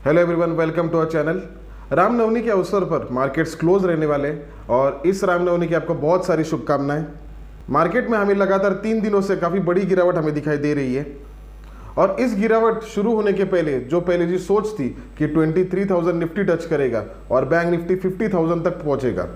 Hello everyone, welcome to our channel. Ramnavami के अवसर पर मार्केट्स क्लोज रहने वाले हैं और इस रामनवमी की आपको बहुत सारी शुभकामनाएं। मार्केट में हमें लगातार 3 दिनों से काफ़ी बड़ी गिरावट हमें दिखाई दे रही है और इस गिरावट शुरू होने के पहले जी सोच थी कि 23,000 निफ्टी टच करेगा और बैंक निफ्टी 50,000 तक पहुंचेगा।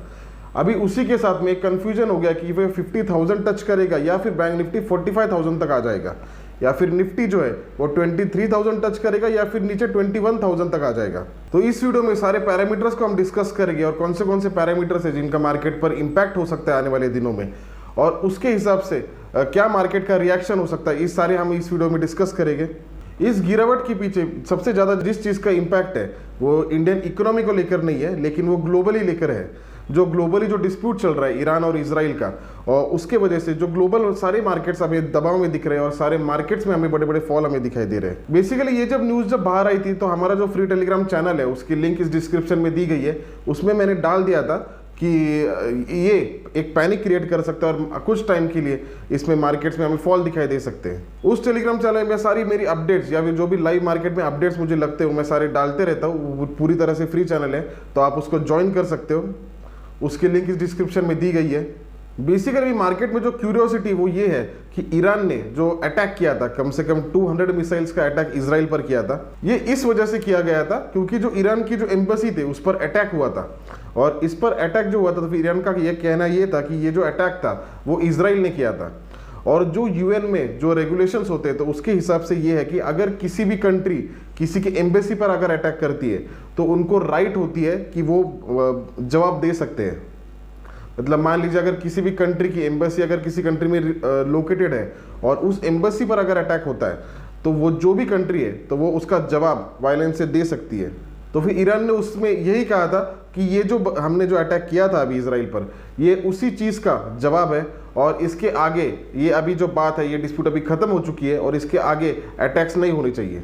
अभी उसी के साथ में एक कन्फ्यूजन हो गया कि वह 50,000 टच करेगा या फिर बैंक निफ्टी 45,000 तक आ जाएगा, या फिर निफ्टी जो है वो 23,000 टच करेगा या फिर नीचे 21,000 तक आ जाएगा। तो इस वीडियो में सारे पैरामीटर्स को हम डिस्कस करेंगे और कौन से पैरामीटर्स है जिनका मार्केट पर इंपैक्ट हो सकता है आने वाले दिनों में, और उसके हिसाब से क्या मार्केट का रिएक्शन हो सकता है, इस सारे हम इस वीडियो में डिस्कस करेंगे। इस गिरावट के पीछे सबसे ज़्यादा जिस चीज़ का इम्पैक्ट है वो इंडियन इकोनॉमी को लेकर नहीं है, लेकिन वो ग्लोबली लेकर है। जो ग्लोबली जो डिस्प्यूट चल रहा है ईरान और इजराइल का, और उसके वजह से जो ग्लोबल सारे मार्केट्स हमें दबाव में दिख रहे हैं और सारे मार्केट्स में हमें बड़े बड़े फॉल हमें दिखाई दे रहे हैं। बेसिकली ये जब न्यूज़ बाहर आई थी तो हमारा जो फ्री टेलीग्राम चैनल है उसकी लिंक इस डिस्क्रिप्शन में दी गई है, उसमें मैंने डाल दिया था कि ये एक पैनिक क्रिएट कर सकता है और कुछ टाइम के लिए इसमें मार्केट्स में हमें फॉल दिखाई दे सकते हैं। उस टेलीग्राम चैनल में सारी मेरी अपडेट्स या फिर जो भी लाइव मार्केट में अपडेट्स मुझे लगते हैं मैं सारे डालते रहता हूँ। पूरी तरह से फ्री चैनल है तो आप उसको ज्वाइन कर सकते हो, उसकी लिंक इस डिस्क्रिप्शन में दी गई है। बेसिकली मार्केट में जो क्यूरियोसिटी वो ये है कि ईरान ने जो अटैक किया था, कम से कम 200 मिसाइल्स का अटैक इजराइल पर किया था, ये इस वजह से किया गया था क्योंकि जो ईरान की जो एम्बेसी थे उस पर अटैक हुआ था। और इस पर अटैक जो हुआ था तो फिर ईरान का ये कहना ये था कि ये जो अटैक था वो इजराइल ने किया था। और जो यूएन में जो रेगुलेशंस होते हैं तो उसके हिसाब से ये है कि अगर किसी भी कंट्री किसी की एम्बेसी पर अगर अटैक करती है तो उनको राइट होती है कि वो जवाब दे सकते हैं। मतलब मान लीजिए अगर किसी भी कंट्री की एम्बेसी अगर किसी कंट्री में लोकेटेड है और उस एम्बेसी पर अगर अटैक होता है तो वो जो भी कंट्री है तो वो उसका जवाब वायलेंस से दे सकती है। तो फिर ईरान ने उसमें यही कहा था कि ये जो हमने जो अटैक किया था अभी इजराइल पर, ये उसी चीज़ का जवाब है और इसके आगे ये अभी जो बात है ये डिस्प्यूट अभी खत्म हो चुकी है और इसके आगे अटैक्स नहीं होने चाहिए।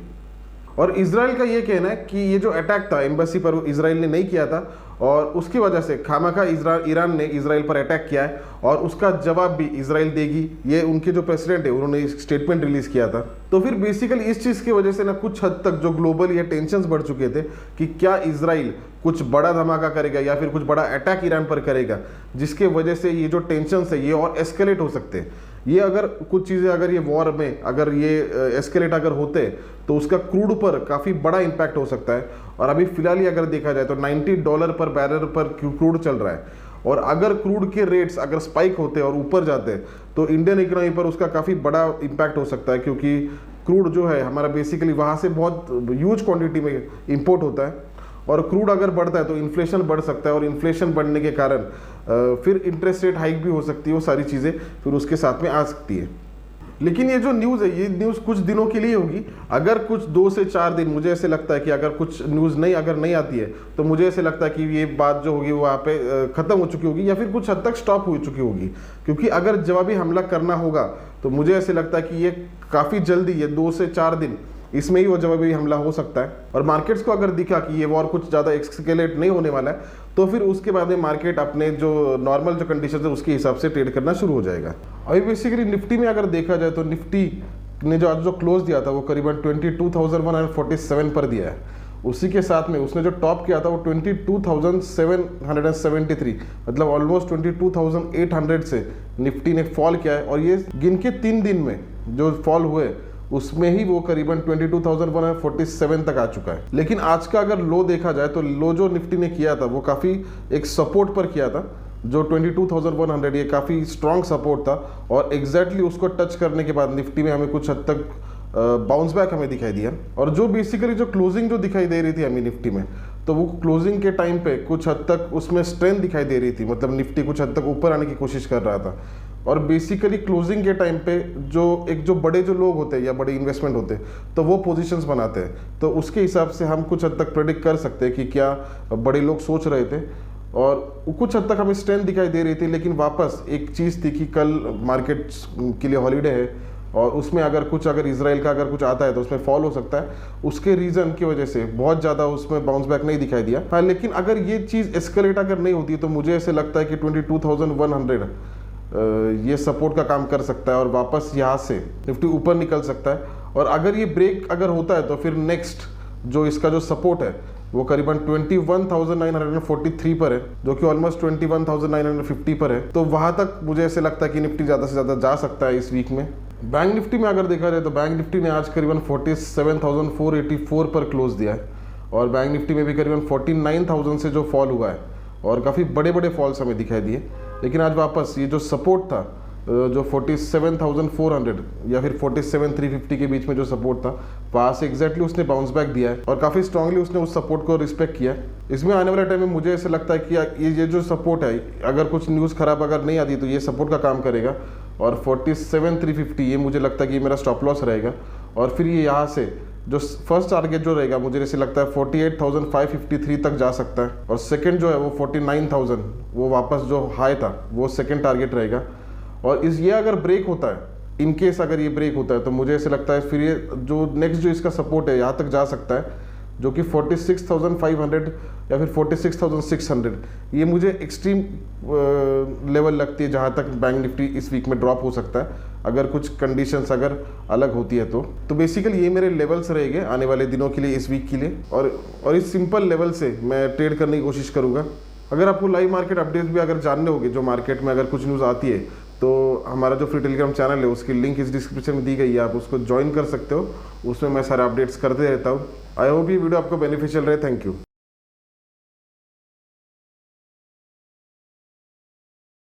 और इजराइल का ये कहना है कि ये जो अटैक था एम्बेसी पर वो इजराइल ने नहीं किया था और उसकी वजह से खामखा ईरान ने इजराइल पर अटैक किया है और उसका जवाब भी इजराइल देगी। ये उनके जो प्रेसिडेंट है उन्होंने एक स्टेटमेंट रिलीज किया था। तो फिर बेसिकली इस चीज़ की वजह से ना कुछ हद तक जो ग्लोबल ये टेंशन्स बढ़ चुके थे कि क्या इजराइल कुछ बड़ा धमाका करेगा या फिर कुछ बड़ा अटैक ईरान पर करेगा, जिसके वजह से ये जो टेंशन्स है ये और एस्केलेट हो सकते हैं। ये अगर कुछ चीज़ें अगर ये वॉर में अगर ये एस्केलेट अगर होते तो उसका क्रूड पर काफ़ी बड़ा इंपैक्ट हो सकता है। और अभी फिलहाल ही अगर देखा जाए तो $90 पर बैरल पर क्रूड चल रहा है और अगर क्रूड के रेट्स अगर स्पाइक होते और ऊपर जाते तो इंडियन इकोनॉमी पर उसका काफ़ी बड़ा इंपैक्ट हो सकता है, क्योंकि क्रूड जो है हमारा बेसिकली वहाँ से बहुत ह्यूज क्वांटिटी में इंपोर्ट होता है और क्रूड अगर बढ़ता है तो इन्फ्लेशन बढ़ सकता है और इन्फ्लेशन बढ़ने के कारण फिर इंटरेस्ट रेट हाइक भी हो सकती है। वो सारी चीज़ें फिर उसके साथ में आ सकती है। लेकिन ये जो न्यूज़ है ये न्यूज़ कुछ दिनों के लिए होगी। अगर कुछ 2 से 4 दिन मुझे ऐसे लगता है कि अगर कुछ न्यूज़ अगर नहीं आती है तो मुझे ऐसे लगता है कि ये बात जो होगी वो वहाँ पे ख़त्म हो चुकी होगी या फिर कुछ हद तक स्टॉप हो चुकी होगी। क्योंकि अगर जवाबी हमला करना होगा तो मुझे ऐसे लगता है कि ये काफ़ी जल्दी, ये 2 से 4 दिन इसमें ही वो जवाबी हमला हो सकता है। और मार्केट्स को अगर दिखा कि ये वॉर कुछ ज़्यादा एक्सकेलेट नहीं होने वाला है तो फिर उसके बाद में मार्केट अपने जो नॉर्मल जो कंडीशन है उसके हिसाब से ट्रेड करना शुरू हो जाएगा। अभी बेसिकली निफ्टी में अगर देखा जाए तो निफ्टी ने जो आज जो क्लोज दिया था वो करीबन 22,147 पर दिया है। उसी के साथ में उसने जो टॉप किया था वो 22,773, मतलब ऑलमोस्ट 22,800 से निफ्टी ने फॉल किया है। और ये गिन के 3 दिन में जो फॉल हुए उसमें ही वो करीबन 22,147 तक आ चुका है। लेकिन आज का अगर लो देखा जाए तो लो जो निफ्टी ने किया था वो काफ़ी एक सपोर्ट पर किया था, जो 22,100 ये काफ़ी स्ट्रॉन्ग सपोर्ट था और एग्जैक्टली उसको टच करने के बाद निफ्टी में हमें कुछ हद तक बाउंस बैक हमें दिखाई दिया। और जो बेसिकली जो क्लोजिंग जो दिखाई दे रही थी हमें निफ्टी में, तो वो क्लोजिंग के टाइम पे कुछ हद तक उसमें स्ट्रेंथ दिखाई दे रही थी, मतलब निफ्टी कुछ हद तक ऊपर आने की कोशिश कर रहा था। और बेसिकली क्लोजिंग के टाइम पे जो बड़े जो लोग होते हैं या बड़े इन्वेस्टमेंट होते हैं तो वो पोजीशंस बनाते हैं, तो उसके हिसाब से हम कुछ हद तक प्रेडिक्ट कर सकते हैं कि क्या बड़े लोग सोच रहे थे। और कुछ हद तक हमें स्ट्रेंथ दिखाई दे रही थी। लेकिन वापस एक चीज़ थी कि कल मार्केट के लिए हॉलीडे है और उसमें अगर इजराइल का अगर कुछ आता है तो उसमें फॉल हो सकता है। उसके रीज़न की वजह से बहुत ज़्यादा उसमें बाउंस बैक नहीं दिखाई दिया। हाँ, लेकिन अगर ये चीज़ एस्केलेट अगर नहीं होती तो मुझे ऐसे लगता है कि 22,100 ये सपोर्ट का काम कर सकता है और वापस यहाँ से निफ्टी ऊपर निकल सकता है। और अगर ये ब्रेक अगर होता है तो फिर नेक्स्ट जो इसका जो सपोर्ट है वो करीबन 21,943 पर है, जो कि ऑलमोस्ट 21,950 पर है। तो वहां तक मुझे ऐसे लगता है कि निफ्टी ज़्यादा से ज़्यादा जा सकता है इस वीक में। बैंक निफ्टी में अगर देखा जाए तो बैंक निफ्टी ने आज करीबन 47,484 पर क्लोज दिया है, और बैंक निफ्टी में भी करीबन 49,000 से जो फॉल हुआ है, और काफ़ी बड़े बड़े फॉल्स हमें दिखाई दिए। लेकिन आज वापस ये जो सपोर्ट था, जो 47,400 या फिर 47,350 के बीच में जो सपोर्ट था, वहाँ से एग्जैक्टली उसने बाउंस बैक दिया है, और काफ़ी स्ट्रांगली उसने उस सपोर्ट को रिस्पेक्ट किया है। इसमें आने वाले टाइम में मुझे ऐसे लगता है कि ये जो सपोर्ट है, अगर कुछ न्यूज़ खराब अगर नहीं आती तो ये सपोर्ट का काम करेगा, और 47,350 ये मुझे लगता है कि मेरा स्टॉप लॉस रहेगा। और फिर ये यहाँ से जो फर्स्ट टारगेट जो रहेगा, मुझे ऐसे लगता है 48,553 तक जा सकता है, और सेकंड जो है वो 49,000, वो वापस जो हाई था वो सेकंड टारगेट रहेगा। और ये अगर ब्रेक होता है, इन केस अगर ये ब्रेक होता है, तो मुझे ऐसे लगता है फिर ये जो नेक्स्ट जो इसका सपोर्ट है यहाँ तक जा सकता है, जो कि 46,500 या फिर 46,600। ये मुझे एक्सट्रीम लेवल लगती है जहाँ तक बैंक निफ्टी इस वीक में ड्रॉप हो सकता है, अगर कुछ कंडीशंस अगर अलग होती है तो बेसिकली ये मेरे लेवल्स रहेंगे आने वाले दिनों के लिए, इस वीक के लिए। और इस सिंपल लेवल से मैं ट्रेड करने की कोशिश करूँगा। अगर आपको लाइव मार्केट अपडेट्स भी अगर जानने होंगे, जो मार्केट में अगर कुछ न्यूज़ आती है, तो हमारा जो फ्री टेलीग्राम चैनल है उसकी लिंक इस डिस्क्रिप्शन में दी गई है, आप उसको ज्वाइन कर सकते हो। उसमें मैं सारे अपडेट्स करते रहता हूँ। आई होप ये वीडियो आपको बेनिफिशियल रहे। Thank you.